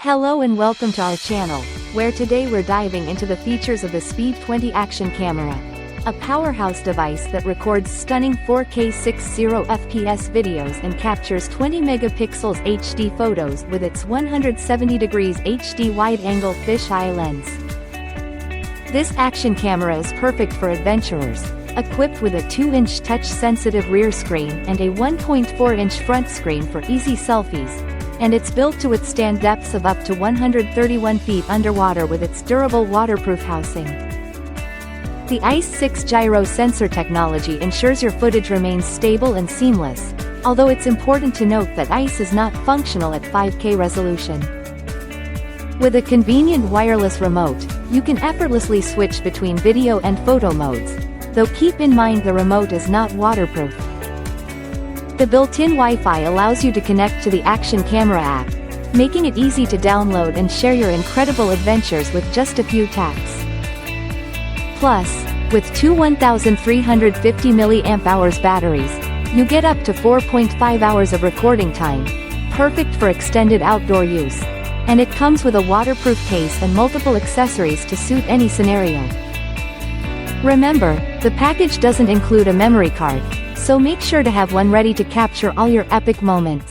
Hello and welcome to our channel, where today we're diving into the features of the Speed 20 action camera. A powerhouse device that records stunning 4K 60fps videos and captures 20 megapixels HD photos with its 170 degrees HD wide-angle fisheye lens. This action camera is perfect for adventurers, equipped with a 2-inch touch-sensitive rear screen and a 1.4-inch front screen for easy selfies. And it's built to withstand depths of up to 131 feet underwater with its durable waterproof housing. The ICE 6 gyro sensor technology ensures your footage remains stable and seamless, although it's important to note that ICE is not functional at 5K resolution. With a convenient wireless remote, you can effortlessly switch between video and photo modes, though keep in mind the remote is not waterproof. The built-in Wi-Fi allows you to connect to the Action Camera app, making it easy to download and share your incredible adventures with just a few taps. Plus, with two 1350 mAh batteries, you get up to 4.5 hours of recording time, perfect for extended outdoor use. And it comes with a waterproof case and multiple accessories to suit any scenario. Remember, the package doesn't include a memory card, so make sure to have one ready to capture all your epic moments.